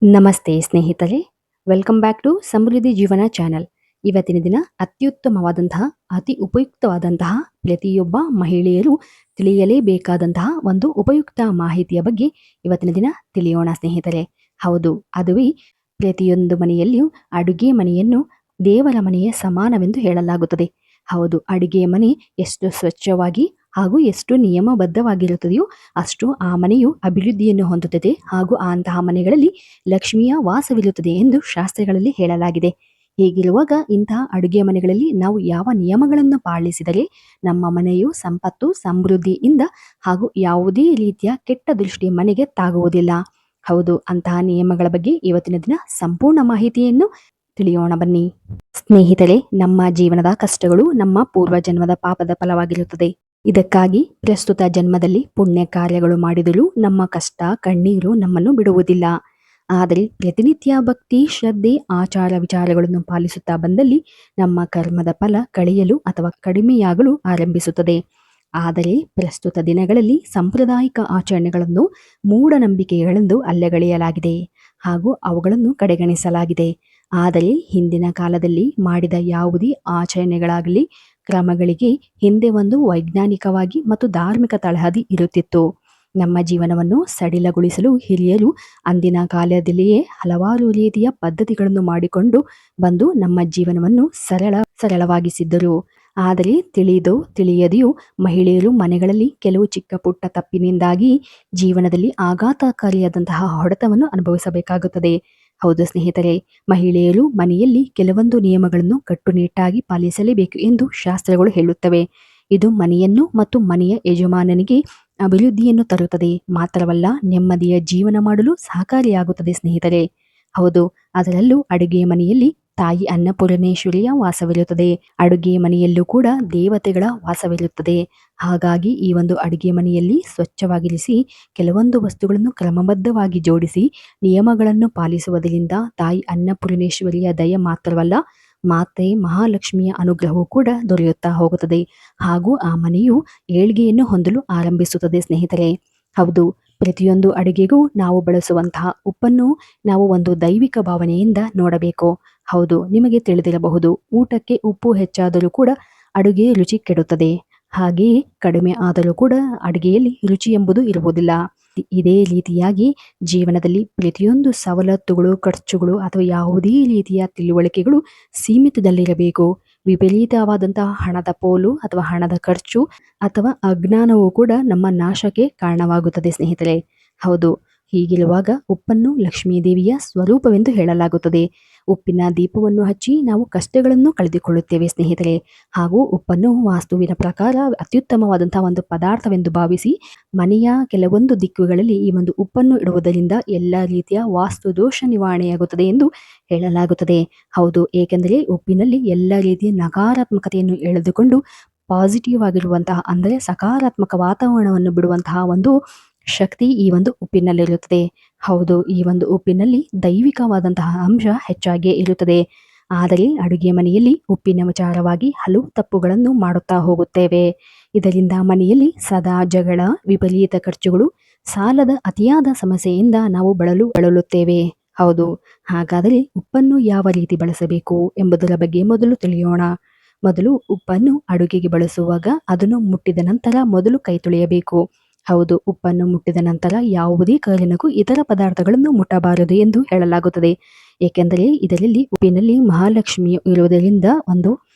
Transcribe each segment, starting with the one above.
ನಮಸ್ತೆ ಸ್ನೇಹಿತರೆ, welcome back to ಸಮೃದ್ಧಿ ಜೀವನ ಚಾನಲ್. ಇವತ್ತಿನ ದಿನ ಅತ್ಯುತ್ತಮವಾದಂತಹ, ಅತಿ ಉಪಯುಕ್ತವಾದಂತಹ, ಪ್ರತಿಯೊಬ್ಬ ಮಹಿಳೆಯರು ತಿಳಿಯಲೇಬೇಕಾದಂತಹ ಒಂದು ಉಪಯುಕ್ತ ಮಾಹಿತಿಯ ಬಗ್ಗೆ ಇವತ್ತಿನ ದಿನ ತಿಳಿಯೋಣ ಸ್ನೇಹಿತರೆ. ಹೌದು, ಅದುವೇ ಪ್ರತಿಯೊಂದು ಮನೆಯಲ್ಲಿಯೂ ಅಡುಗೆ ಮನೆಯನ್ನು ದೇವರ ಮನೆಯ ಸಮಾನವೆಂದು ಹೇಳಲಾಗುತ್ತದೆ. ಹೌದು, ಅಡುಗೆ ಮನೆ ಎಷ್ಟು ಸ್ವಚ್ಛವಾಗಿ ಹಾಗೂ ಎಷ್ಟು ನಿಯಮಬದ್ಧವಾಗಿರುತ್ತದೆಯೋ ಅಷ್ಟು ಆ ಮನೆಯು ಅಭಿವೃದ್ಧಿಯನ್ನು ಹೊಂದುತ್ತದೆ ಹಾಗೂ ಅಂತಹ ಮನೆಗಳಲ್ಲಿ ಲಕ್ಷ್ಮಿಯ ವಾಸವಿರುತ್ತದೆ ಎಂದು ಶಾಸ್ತ್ರಗಳಲ್ಲಿ ಹೇಳಲಾಗಿದೆ. ಹೀಗಿರುವಾಗ ಇಂತಹ ಅಡುಗೆ ಮನೆಗಳಲ್ಲಿ ನಾವು ಯಾವ ನಿಯಮಗಳನ್ನು ಪಾಲಿಸಿದರೆ ನಮ್ಮ ಮನೆಯು ಸಂಪತ್ತು ಸಮೃದ್ಧಿಯಿಂದ ಹಾಗೂ ಯಾವುದೇ ರೀತಿಯ ಕೆಟ್ಟ ದೃಷ್ಟಿ ಮನೆಗೆ ತಾಗುವುದಿಲ್ಲ. ಹೌದು, ಅಂತಹ ನಿಯಮಗಳ ಬಗ್ಗೆ ಇವತ್ತಿನ ದಿನ ಸಂಪೂರ್ಣ ಮಾಹಿತಿಯನ್ನು ತಿಳಿಯೋಣ ಬನ್ನಿ. ಸ್ನೇಹಿತರೆ, ನಮ್ಮ ಜೀವನದ ಕಷ್ಟಗಳು ನಮ್ಮ ಪೂರ್ವ ಜನ್ಮದ ಪಾಪದ ಫಲವಾಗಿರುತ್ತದೆ. ಇದಕ್ಕಾಗಿ ಪ್ರಸ್ತುತ ಜನ್ಮದಲ್ಲಿ ಪುಣ್ಯ ಕಾರ್ಯಗಳು ಮಾಡಿದರೂ ನಮ್ಮ ಕಷ್ಟ ಕಣ್ಣೀರು ನಮ್ಮನ್ನು ಬಿಡುವುದಿಲ್ಲ. ಆದರೆ ಪ್ರತಿನಿತ್ಯ ಭಕ್ತಿ ಶ್ರದ್ಧೆ ಆಚಾರ ವಿಚಾರಗಳನ್ನು ಪಾಲಿಸುತ್ತಾ ಬಂದಲ್ಲಿ ನಮ್ಮ ಕರ್ಮದ ಫಲ ಕಳೆಯಲು ಅಥವಾ ಕಡಿಮೆಯಾಗಲು ಆರಂಭಿಸುತ್ತದೆ. ಆದರೆ ಪ್ರಸ್ತುತ ದಿನಗಳಲ್ಲಿ ಸಾಂಪ್ರದಾಯಿಕ ಆಚರಣೆಗಳನ್ನು ಮೂಢನಂಬಿಕೆಗಳೆಂದು ಅಲ್ಲಗಳೆಯಲಾಗಿದೆ ಹಾಗೂ ಅವುಗಳನ್ನು ಕಡೆಗಣಿಸಲಾಗಿದೆ. ಆದರೆ ಹಿಂದಿನ ಕಾಲದಲ್ಲಿ ಮಾಡಿದ ಯಾವುದೇ ಆಚರಣೆಗಳಾಗಲಿ ಕ್ರಮಗಳಿಗೆ ಹಿಂದೆ ಒಂದು ವೈಜ್ಞಾನಿಕವಾಗಿ ಮತ್ತು ಧಾರ್ಮಿಕ ತಳಹದಿ ಇರುತ್ತಿತ್ತು. ನಮ್ಮ ಜೀವನವನ್ನು ಸಡಿಲಗೊಳಿಸಲು ಹಿರಿಯರು ಅಂದಿನ ಕಾಲದಲ್ಲಿಯೇ ಹಲವಾರು ರೀತಿಯ ಪದ್ಧತಿಗಳನ್ನು ಮಾಡಿಕೊಂಡು ಬಂದು ನಮ್ಮ ಜೀವನವನ್ನು ಸರಳವಾಗಿಸಿದ್ದರು. ಆದರೆ ತಿಳಿಯದೆಯೂ ಮಹಿಳೆಯರು ಮನೆಗಳಲ್ಲಿ ಕೆಲವು ಚಿಕ್ಕ ಪುಟ್ಟ ತಪ್ಪಿನಿಂದಾಗಿ ಜೀವನದಲ್ಲಿ ಆಘಾತಕಾರಿಯಾದಂತಹ ಹೊಡೆತವನ್ನು ಅನುಭವಿಸಬೇಕಾಗುತ್ತದೆ. ಹೌದು ಸ್ನೇಹಿತರೆ, ಮಹಿಳೆಯರು ಮನೆಯಲ್ಲಿ ಕೆಲವೊಂದು ನಿಯಮಗಳನ್ನು ಕಟ್ಟುನಿಟ್ಟಾಗಿ ಪಾಲಿಸಲೇಬೇಕು ಎಂದು ಶಾಸ್ತ್ರಗಳು ಹೇಳುತ್ತವೆ. ಇದು ಮನೆಯನ್ನು ಮತ್ತು ಮನೆಯ ಯಜಮಾನನಿಗೆ ಅಭಿವೃದ್ಧಿಯನ್ನು ತರುತ್ತದೆ, ಮಾತ್ರವಲ್ಲ ನೆಮ್ಮದಿಯ ಜೀವನ ಮಾಡಲು ಸಹಕಾರಿಯಾಗುತ್ತದೆ ಸ್ನೇಹಿತರೆ. ಹೌದು, ಅದರಲ್ಲೂ ಅಡುಗೆ ಮನೆಯಲ್ಲಿ ತಾಯಿ ಅನ್ನಪೂರ್ಣೇಶ್ವರಿಯ ವಾಸವಿರುತ್ತದೆ. ಅಡುಗೆ ಮನೆಯಲ್ಲೂ ಕೂಡ ದೇವತೆಗಳ ವಾಸವಿರುತ್ತದೆ. ಹಾಗಾಗಿ ಈ ಒಂದು ಅಡುಗೆ ಮನೆಯಲ್ಲಿ ಸ್ವಚ್ಛವಾಗಿರಿಸಿ ಕೆಲವೊಂದು ವಸ್ತುಗಳನ್ನು ಕ್ರಮಬದ್ಧವಾಗಿ ಜೋಡಿಸಿ ನಿಯಮಗಳನ್ನು ಪಾಲಿಸುವುದರಿಂದ ತಾಯಿ ಅನ್ನಪೂರ್ಣೇಶ್ವರಿಯ ದಯ ಮಾತ್ರವಲ್ಲ, ಮಾತೆ ಮಹಾಲಕ್ಷ್ಮಿಯ ಅನುಗ್ರಹವೂ ಕೂಡ ದೊರೆಯುತ್ತಾ ಹೋಗುತ್ತದೆ ಹಾಗೂ ಆ ಮನೆಯು ಏಳ್ಗೆಯನ್ನು ಹೊಂದಲು ಆರಂಭಿಸುತ್ತದೆ ಸ್ನೇಹಿತರೆ. ಹೌದು, ಪ್ರತಿಯೊಂದು ಅಡುಗೆಗೂ ನಾವು ಬಳಸುವಂತಹ ಉಪ್ಪನ್ನು ನಾವು ಒಂದು ದೈವಿಕ ಭಾವನೆಯಿಂದ ನೋಡಬೇಕು. ಹೌದು, ನಿಮಗೆ ತಿಳಿದಿರಬಹುದು, ಊಟಕ್ಕೆ ಉಪ್ಪು ಹೆಚ್ಚಾದರೂ ಕೂಡ ಅಡುಗೆ ರುಚಿ ಕೆಡುತ್ತದೆ. ಹಾಗೆಯೇ ಕಡಿಮೆ ಆದರೂ ಕೂಡ ಅಡುಗೆಯಲ್ಲಿ ರುಚಿ ಎಂಬುದು ಇರುವುದಿಲ್ಲ. ಇದೇ ರೀತಿಯಾಗಿ ಜೀವನದಲ್ಲಿ ಪ್ರತಿಯೊಂದು ಸವಲತ್ತುಗಳು, ಖರ್ಚುಗಳು ಅಥವಾ ಯಾವುದೇ ರೀತಿಯ ತಿಳುವಳಿಕೆಗಳು ಸೀಮಿತದಲ್ಲಿರಬೇಕು. ವಿಪರೀತವಾದಂತಹ ಹಣದ ಪೋಲು ಅಥವಾ ಹಣದ ಖರ್ಚು ಅಥವಾ ಅಜ್ಞಾನವೂ ಕೂಡ ನಮ್ಮ ನಾಶಕ್ಕೆ ಕಾರಣವಾಗುತ್ತದೆ ಸ್ನೇಹಿತರೆ. ಹೌದು, ಹೀಗಿರುವಾಗ ಉಪ್ಪನ್ನು ಲಕ್ಷ್ಮೀ ದೇವಿಯ ಸ್ವರೂಪವೆಂದು ಹೇಳಲಾಗುತ್ತದೆ. ಉಪ್ಪಿನ ದೀಪವನ್ನು ಹಚ್ಚಿ ನಾವು ಕಷ್ಟಗಳನ್ನು ಕಳೆದುಕೊಳ್ಳುತ್ತೇವೆ ಸ್ನೇಹಿತರೆ. ಹಾಗೂ ಉಪ್ಪನ್ನು ವಾಸ್ತುವಿನ ಪ್ರಕಾರ ಅತ್ಯುತ್ತಮವಾದಂತಹ ಒಂದು ಪದಾರ್ಥವೆಂದು ಭಾವಿಸಿ ಮನೆಯ ಕೆಲವೊಂದು ದಿಕ್ಕುಗಳಲ್ಲಿ ಈ ಒಂದು ಉಪ್ಪನ್ನು ಇಡುವುದರಿಂದ ಎಲ್ಲ ರೀತಿಯ ವಾಸ್ತು ದೋಷ ನಿವಾರಣೆಯಾಗುತ್ತದೆ ಎಂದು ಹೇಳಲಾಗುತ್ತದೆ. ಹೌದು, ಏಕೆಂದರೆ ಉಪ್ಪಿನಲ್ಲಿ ಎಲ್ಲ ರೀತಿಯ ನಕಾರಾತ್ಮಕತೆಯನ್ನು ಎಳೆದುಕೊಂಡು ಪಾಸಿಟಿವ್ ಆಗಿರುವಂತಹ ಅಂದರೆ ಸಕಾರಾತ್ಮಕ ವಾತಾವರಣವನ್ನು ಬಿಡುವಂತಹ ಒಂದು ಶಕ್ತಿ ಈ ಒಂದು ಉಪ್ಪಿನಲ್ಲಿರುತ್ತದೆ. ಹೌದು, ಈ ಒಂದು ಉಪ್ಪಿನಲ್ಲಿ ದೈವಿಕವಾದಂತಹ ಅಂಶ ಹೆಚ್ಚಾಗಿಯೇ ಇರುತ್ತದೆ. ಆದರೆ ಅಡುಗೆ ಮನೆಯಲ್ಲಿ ಉಪ್ಪಿನ ವಿಚಾರವಾಗಿ ಹಲವು ತಪ್ಪುಗಳನ್ನು ಮಾಡುತ್ತಾ ಹೋಗುತ್ತೇವೆ. ಇದರಿಂದ ಮನೆಯಲ್ಲಿ ಸದಾ ಜಗಳ, ವಿಪರೀತ ಖರ್ಚುಗಳು, ಸಾಲದ ಅತಿಯಾದ ಸಮಸ್ಯೆಯಿಂದ ನಾವು ಬಳಲುತ್ತೇವೆ. ಹೌದು, ಹಾಗಾದರೆ ಉಪ್ಪನ್ನು ಯಾವ ರೀತಿ ಬಳಸಬೇಕು ಎಂಬುದರ ಬಗ್ಗೆ ಮೊದಲು ತಿಳಿಯೋಣ. ಮೊದಲು ಉಪ್ಪನ್ನು ಅಡುಗೆಗೆ ಬಳಸುವಾಗ ಅದನ್ನು ಮುಟ್ಟಿದ ನಂತರ ಮೊದಲು ಕೈ ತೊಳೆಯಬೇಕು. ಹೌದು, ಉಪ್ಪನ್ನು ಮುಟ್ಟಿದ ನಂತರ ಯಾವುದೇ ಕಾರಣಕ್ಕೂ ಇತರ ಪದಾರ್ಥಗಳನ್ನು ಮುಟ್ಟಬಾರದು ಎಂದು ಹೇಳಲಾಗುತ್ತದೆ. ಏಕೆಂದರೆ ಇದರಲ್ಲಿ ಉಪ್ಪಿನಲ್ಲಿ ಮಹಾಲಕ್ಷ್ಮಿಯು ಇರುವುದರಿಂದ ಒಂದು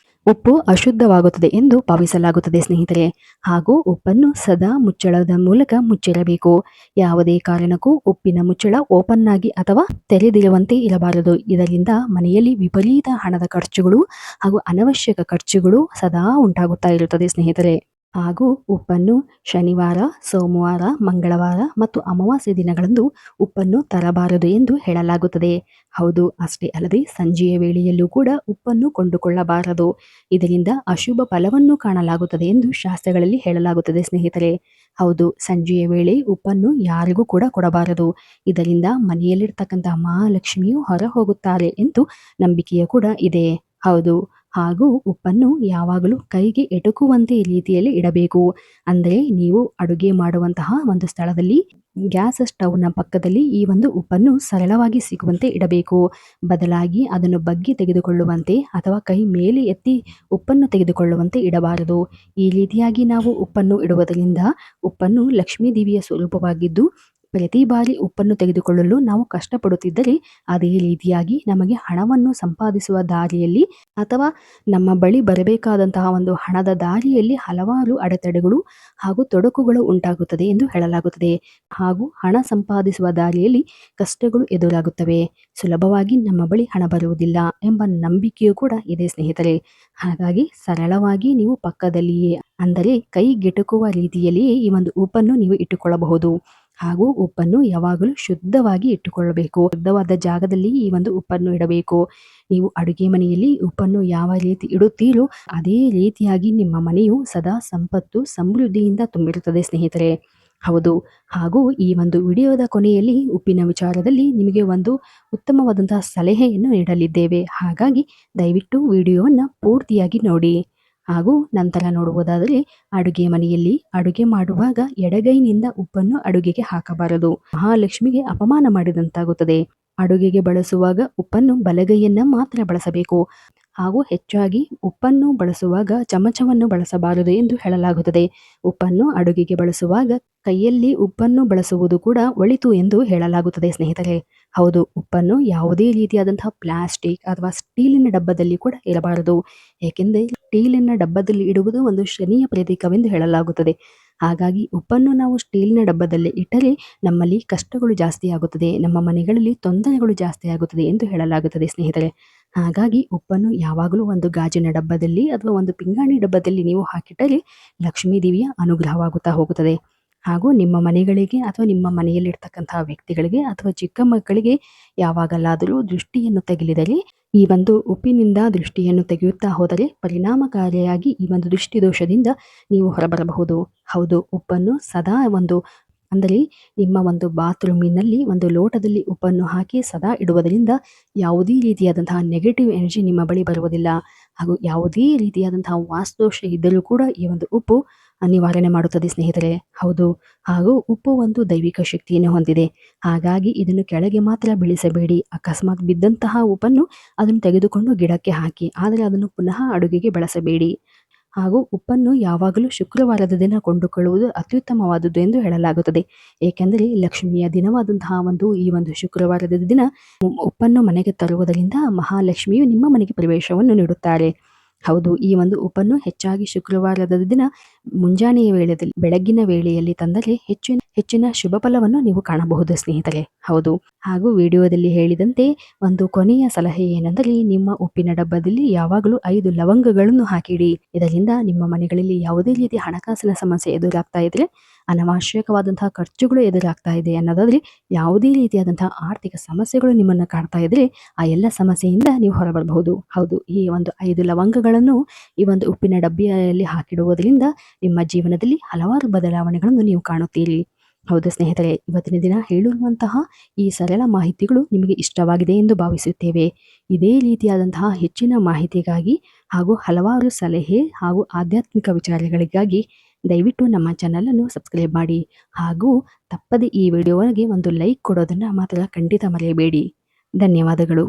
ಉಪ್ಪು ಅಶುದ್ಧವಾಗುತ್ತದೆ ಎಂದು ಭಾವಿಸಲಾಗುತ್ತದೆ ಸ್ನೇಹಿತರೆ. ಹಾಗೂ ಉಪ್ಪನ್ನು ಸದಾ ಮುಚ್ಚಳದ ಮೂಲಕ ಮುಚ್ಚಿರಬೇಕು. ಯಾವುದೇ ಕಾರಣಕ್ಕೂ ಉಪ್ಪಿನ ಮುಚ್ಚಳ ಓಪನ್ ಆಗಿ ಅಥವಾ ತೆರೆದಿರುವಂತೆ ಇರಬಾರದು. ಇದರಿಂದ ಮನೆಯಲ್ಲಿ ವಿಪರೀತ ಹಣದ ಖರ್ಚುಗಳು ಹಾಗೂ ಅನವಶ್ಯಕ ಖರ್ಚುಗಳು ಸದಾ ಉಂಟಾಗುತ್ತಾ ಇರುತ್ತದೆ ಸ್ನೇಹಿತರೆ. ಹಾಗೂ ಉಪ್ಪನ್ನು ಶನಿವಾರ, ಸೋಮವಾರ, ಮಂಗಳವಾರ ಮತ್ತು ಅಮಾವಾಸ್ಯೆ ದಿನಗಳಂದು ಉಪ್ಪನ್ನು ತರಬಾರದು ಎಂದು ಹೇಳಲಾಗುತ್ತದೆ. ಹೌದು, ಅಷ್ಟೇ ಅಲ್ಲದೆ ಸಂಜೆಯ ವೇಳೆಯಲ್ಲೂ ಕೂಡ ಉಪ್ಪನ್ನು ಕೊಂಡುಕೊಳ್ಳಬಾರದು. ಇದರಿಂದ ಅಶುಭ ಫಲವನ್ನು ಕಾಣಲಾಗುತ್ತದೆ ಎಂದು ಶಾಸ್ತ್ರಗಳಲ್ಲಿ ಹೇಳಲಾಗುತ್ತದೆ ಸ್ನೇಹಿತರೆ. ಹೌದು, ಸಂಜೆಯ ವೇಳೆ ಉಪ್ಪನ್ನು ಯಾರಿಗೂ ಕೂಡ ಕೊಡಬಾರದು. ಇದರಿಂದ ಮನೆಯಲ್ಲಿರ್ತಕ್ಕಂತಹ ಮಹಾಲಕ್ಷ್ಮಿಯು ಹೊರ ಹೋಗುತ್ತಾರೆ ಎಂದು ನಂಬಿಕೆಯೂ ಕೂಡ ಇದೆ. ಹೌದು, ಹಾಗೂ ಉಪ್ಪನ್ನು ಯಾವಾಗಲೂ ಕೈಗೆ ಎಟುಕುವಂತೆ ರೀತಿಯಲ್ಲಿ ಇಡಬೇಕು. ಅಂದರೆ ನೀವು ಅಡುಗೆ ಮಾಡುವಂತಹ ಒಂದು ಸ್ಥಳದಲ್ಲಿ ಗ್ಯಾಸ್ ಸ್ಟವ್ನ ಪಕ್ಕದಲ್ಲಿ ಈ ಒಂದು ಉಪ್ಪನ್ನು ಸರಳವಾಗಿ ಸಿಗುವಂತೆ ಇಡಬೇಕು. ಬದಲಾಗಿ ಅದನ್ನು ಬಗ್ಗಿ ತೆಗೆದುಕೊಳ್ಳುವಂತೆ ಅಥವಾ ಕೈ ಮೇಲೆ ಎತ್ತಿ ಉಪ್ಪನ್ನು ತೆಗೆದುಕೊಳ್ಳುವಂತೆ ಇಡಬಾರದು. ಈ ರೀತಿಯಾಗಿ ನಾವು ಉಪ್ಪನ್ನು ಇಡುವುದರಿಂದ ಉಪ್ಪನ್ನು ಲಕ್ಷ್ಮೀ ದೇವಿಯ ಸ್ವರೂಪವಾಗಿದ್ದು ಪ್ರತಿ ಬಾರಿ ಉಪ್ಪನ್ನು ತೆಗೆದುಕೊಳ್ಳಲು ನಾವು ಕಷ್ಟಪಡುತ್ತಿದ್ದರೆ ಅದೇ ರೀತಿಯಾಗಿ ನಮಗೆ ಹಣವನ್ನು ಸಂಪಾದಿಸುವ ದಾರಿಯಲ್ಲಿ ಅಥವಾ ನಮ್ಮ ಬಳಿ ಬರಬೇಕಾದಂತಹ ಒಂದು ಹಣದ ದಾರಿಯಲ್ಲಿ ಹಲವಾರು ಅಡೆತಡೆಗಳು ಹಾಗೂ ತೊಡಕುಗಳು ಉಂಟಾಗುತ್ತದೆ ಎಂದು ಹೇಳಲಾಗುತ್ತದೆ. ಹಾಗೂ ಹಣ ಸಂಪಾದಿಸುವ ದಾರಿಯಲ್ಲಿ ಕಷ್ಟಗಳು ಎದುರಾಗುತ್ತವೆ. ಸುಲಭವಾಗಿ ನಮ್ಮ ಬಳಿ ಹಣ ಬರುವುದಿಲ್ಲ ಎಂಬ ನಂಬಿಕೆಯೂ ಕೂಡ ಇದೆ ಸ್ನೇಹಿತರೆ. ಹಾಗಾಗಿ ಸರಳವಾಗಿ ನೀವು ಪಕ್ಕದಲ್ಲಿಯೇ ಅಂದರೆ ಕೈಗೆಟುಕುವ ರೀತಿಯಲ್ಲಿಯೇ ಈ ಒಂದು ಉಪ್ಪನ್ನು ನೀವು ಇಟ್ಟುಕೊಳ್ಳಬಹುದು. ಹಾಗೂ ಉಪ್ಪನ್ನು ಯಾವಾಗಲೂ ಶುದ್ಧವಾಗಿ ಇಟ್ಟುಕೊಳ್ಳಬೇಕು. ಶುದ್ಧವಾದ ಜಾಗದಲ್ಲಿ ಈ ಒಂದು ಉಪ್ಪನ್ನು ಇಡಬೇಕು. ನೀವು ಅಡುಗೆ ಮನೆಯಲ್ಲಿ ಉಪ್ಪನ್ನು ಯಾವ ರೀತಿ ಇಡುತ್ತೀರೋ ಅದೇ ರೀತಿಯಾಗಿ ನಿಮ್ಮ ಮನೆಯು ಸದಾ ಸಂಪತ್ತು ಸಮೃದ್ಧಿಯಿಂದ ತುಂಬಿರುತ್ತದೆ ಸ್ನೇಹಿತರೆ. ಹೌದು. ಹಾಗೂ ಈ ಒಂದು ವಿಡಿಯೋದ ಕೊನೆಯಲ್ಲಿ ಉಪ್ಪಿನ ವಿಚಾರದಲ್ಲಿ ನಿಮಗೆ ಒಂದು ಉತ್ತಮವಾದಂತಹ ಸಲಹೆಯನ್ನು ನೀಡಲಿದ್ದೇವೆ. ಹಾಗಾಗಿ ದಯವಿಟ್ಟು ವಿಡಿಯೋವನ್ನು ಪೂರ್ತಿಯಾಗಿ ನೋಡಿ. ಹಾಗೂ ನಂತರ ನೋಡುವುದಾದರೆ ಅಡುಗೆ ಮನೆಯಲ್ಲಿ ಅಡುಗೆ ಮಾಡುವಾಗ ಎಡಗೈನಿಂದ ಉಪ್ಪನ್ನು ಅಡುಗೆಗೆ ಹಾಕಬಾರದು. ಮಹಾಲಕ್ಷ್ಮಿಗೆ ಅಪಮಾನ ಮಾಡಿದಂತಾಗುತ್ತದೆ. ಅಡುಗೆಗೆ ಬಳಸುವಾಗ ಉಪ್ಪನ್ನು ಬಲಗೈಯನ್ನ ಮಾತ್ರ ಬಳಸಬೇಕು. ಹಾಗೂ ಹೆಚ್ಚಾಗಿ ಉಪ್ಪನ್ನು ಬಳಸುವಾಗ ಚಮಚವನ್ನು ಬಳಸಬಾರದು ಎಂದು ಹೇಳಲಾಗುತ್ತದೆ. ಉಪ್ಪನ್ನು ಅಡುಗೆಗೆ ಬಳಸುವಾಗ ಕೈಯಲ್ಲಿ ಉಪ್ಪನ್ನು ಬಳಸುವುದು ಕೂಡ ಒಳಿತು ಎಂದು ಹೇಳಲಾಗುತ್ತದೆ ಸ್ನೇಹಿತರೆ. ಹೌದು, ಉಪ್ಪನ್ನು ಯಾವುದೇ ರೀತಿಯಾದಂತಹ ಪ್ಲಾಸ್ಟಿಕ್ ಅಥವಾ ಸ್ಟೀಲಿನ ಡಬ್ಬದಲ್ಲಿ ಕೂಡ ಇರಬಾರದು. ಏಕೆಂದರೆ ಸ್ಟೀಲಿನ ಡಬ್ಬದಲ್ಲಿ ಇಡುವುದು ಒಂದು ಶನಿಯ ಪ್ರತೀಕವೆಂದು ಹೇಳಲಾಗುತ್ತದೆ. ಹಾಗಾಗಿ ಉಪ್ಪನ್ನು ನಾವು ಸ್ಟೀಲಿನ ಡಬ್ಬದಲ್ಲಿ ಇಟ್ಟರೆ ನಮ್ಮಲ್ಲಿ ಕಷ್ಟಗಳು ಜಾಸ್ತಿ ಆಗುತ್ತದೆ, ನಮ್ಮ ಮನೆಗಳಲ್ಲಿ ತೊಂದರೆಗಳು ಜಾಸ್ತಿ ಆಗುತ್ತದೆ ಎಂದು ಹೇಳಲಾಗುತ್ತದೆ ಸ್ನೇಹಿತರೆ. ಹಾಗಾಗಿ ಉಪ್ಪನ್ನು ಯಾವಾಗಲೂ ಒಂದು ಗಾಜಿನ ಡಬ್ಬದಲ್ಲಿ ಅಥವಾ ಒಂದು ಪಿಂಗಾಣಿ ಡಬ್ಬದಲ್ಲಿ ನೀವು ಹಾಕಿಟ್ಟರೆ ಲಕ್ಷ್ಮೀ ದೇವಿಯ ಅನುಗ್ರಹವಾಗುತ್ತಾ ಹೋಗುತ್ತದೆ. ಹಾಗೂ ನಿಮ್ಮ ಮನೆಗಳಿಗೆ ಅಥವಾ ನಿಮ್ಮ ಮನೆಯಲ್ಲಿರ್ತಕ್ಕಂತಹ ವ್ಯಕ್ತಿಗಳಿಗೆ ಅಥವಾ ಚಿಕ್ಕ ಮಕ್ಕಳಿಗೆ ಯಾವಾಗಲಾದರೂ ದೃಷ್ಟಿಯನ್ನು ತಗುಲಿದರೆ ಈ ಒಂದು ಉಪ್ಪಿನಿಂದ ದೃಷ್ಟಿಯನ್ನು ತೆಗೆಯುತ್ತಾ ಹೋದರೆ ಪರಿಣಾಮಕಾರಿಯಾಗಿ ಈ ಒಂದು ದೃಷ್ಟಿ ದೋಷದಿಂದ ನೀವು ಹೊರಬರಬಹುದು. ಹೌದು, ಉಪ್ಪನ್ನು ಸದಾ ಅಂದರೆ ನಿಮ್ಮ ಒಂದು ಬಾತ್ರೂಮಿನಲ್ಲಿ ಒಂದು ಲೋಟದಲ್ಲಿ ಉಪ್ಪನ್ನು ಹಾಕಿ ಸದಾ ಇಡುವುದರಿಂದ ಯಾವುದೇ ರೀತಿಯಾದಂತಹ ನೆಗೆಟಿವ್ ಎನರ್ಜಿ ನಿಮ್ಮ ಬಳಿ ಬರುವುದಿಲ್ಲ. ಹಾಗೂ ಯಾವುದೇ ರೀತಿಯಾದಂತಹ ವಾಸ್ತುದೋಷ ಇದ್ದರೂ ಕೂಡ ಈ ಒಂದು ಉಪ್ಪು ನಿವಾರಣೆ ಮಾಡುತ್ತದೆ ಸ್ನೇಹಿತರೆ. ಹೌದು. ಹಾಗೂ ಉಪ್ಪು ಒಂದು ದೈವಿಕ ಶಕ್ತಿಯನ್ನು ಹೊಂದಿದೆ. ಹಾಗಾಗಿ ಇದನ್ನು ಕೆಳಗೆ ಮಾತ್ರ ಬೀಳಿಸಬೇಡಿ. ಅಕಸ್ಮಾತ್ ಬಿದ್ದಂತಹ ಉಪ್ಪನ್ನು ಅದನ್ನು ತೆಗೆದುಕೊಂಡು ಗಿಡಕ್ಕೆ ಹಾಕಿ, ಆದರೆ ಅದನ್ನು ಪುನಃ ಅಡುಗೆಗೆ ಬಳಸಬೇಡಿ. ಹಾಗೂ ಉಪ್ಪನ್ನು ಯಾವಾಗಲೂ ಶುಕ್ರವಾರದ ದಿನ ಕೊಂಡುಕೊಳ್ಳುವುದು ಅತ್ಯುತ್ತಮವಾದದ್ದು ಎಂದು ಹೇಳಲಾಗುತ್ತದೆ. ಏಕೆಂದರೆ ಲಕ್ಷ್ಮಿಯ ದಿನವಾದಂತಹ ಈ ಒಂದು ಶುಕ್ರವಾರದ ದಿನ ಉಪ್ಪನ್ನು ಮನೆಗೆ ತರುವುದರಿಂದ ಮಹಾಲಕ್ಷ್ಮಿಯು ನಿಮ್ಮ ಮನೆಗೆ ಪ್ರವೇಶವನ್ನು ನೀಡುತ್ತಾರೆ. ಹೌದು, ಈ ಒಂದು ಉಪ್ಪನ್ನು ಹೆಚ್ಚಾಗಿ ಶುಕ್ರವಾರದ ದಿನ ಮುಂಜಾನೆಯ ವೇಳೆಯಲ್ಲಿ ಬೆಳಗ್ಗಿನ ವೇಳೆಯಲ್ಲಿ ತಂದರೆ ಹೆಚ್ಚಿನ ಶುಭ ಫಲವನ್ನು ನೀವು ಕಾಣಬಹುದು ಸ್ನೇಹಿತರೆ. ಹೌದು. ಹಾಗೂ ವಿಡಿಯೋದಲ್ಲಿ ಹೇಳಿದಂತೆ ಒಂದು ಕೊನೆಯ ಸಲಹೆ ಏನೆಂದರೆ ನಿಮ್ಮ ಉಪ್ಪಿನ ಡಬ್ಬದಲ್ಲಿ ಯಾವಾಗಲೂ 5 ಲವಂಗಗಳನ್ನು ಹಾಕಿಡಿ. ಇದರಿಂದ ನಿಮ್ಮ ಮನೆಗಳಲ್ಲಿ ಯಾವುದೇ ರೀತಿಯ ಹಣಕಾಸಿನ ಸಮಸ್ಯೆ ಎದುರಾಗ್ತಾ ಇದ್ರೆ, ಅನವಶ್ಯಕವಾದಂತಹ ಖರ್ಚುಗಳು ಎದುರಾಗ್ತಾ ಇದೆ ಅನ್ನೋದಾದ್ರೆ, ಯಾವುದೇ ರೀತಿಯಾದಂತಹ ಆರ್ಥಿಕ ಸಮಸ್ಯೆಗಳು ನಿಮ್ಮನ್ನು ಕಾಡ್ತಾ ಇದ್ರೆ ಆ ಎಲ್ಲ ಸಮಸ್ಯೆಯಿಂದ ನೀವು ಹೊರಬರಬಹುದು. ಹೌದು, ಈ ಒಂದು 5 ಲವಂಗಗಳನ್ನು ಈ ಒಂದು ಉಪ್ಪಿನ ಡಬ್ಬಿಯಲ್ಲಿ ಹಾಕಿಡುವುದರಿಂದ ನಿಮ್ಮ ಜೀವನದಲ್ಲಿ ಹಲವಾರು ಬದಲಾವಣೆಗಳನ್ನು ನೀವು ಕಾಣುತ್ತೀರಿ. ಹೌದು ಸ್ನೇಹಿತರೆ, ಇವತ್ತಿನ ದಿನ ಹೇಳಿರುವಂತಹ ಈ ಸರಳ ಮಾಹಿತಿಗಳು ನಿಮಗೆ ಇಷ್ಟವಾಗಿದೆ ಎಂದು ಭಾವಿಸುತ್ತೇವೆ. ಇದೇ ರೀತಿಯಾದಂತಹ ಹೆಚ್ಚಿನ ಮಾಹಿತಿಗಾಗಿ ಹಾಗೂ ಹಲವಾರು ಸಲಹೆ ಹಾಗೂ ಆಧ್ಯಾತ್ಮಿಕ ವಿಚಾರಗಳಿಗಾಗಿ ದಯವಿಟ್ಟು ನಮ್ಮ ಚಾನಲನ್ನು ಸಬ್ಸ್ಕ್ರೈಬ್ ಮಾಡಿ. ಹಾಗೂ ತಪ್ಪದೆ ಈ ವಿಡಿಯೋಗೆ ಒಂದು ಲೈಕ್ ಕೊಡೋದನ್ನು ಮಾತ್ರ ಖಂಡಿತ ಮರೆಯಬೇಡಿ. ಧನ್ಯವಾದಗಳು.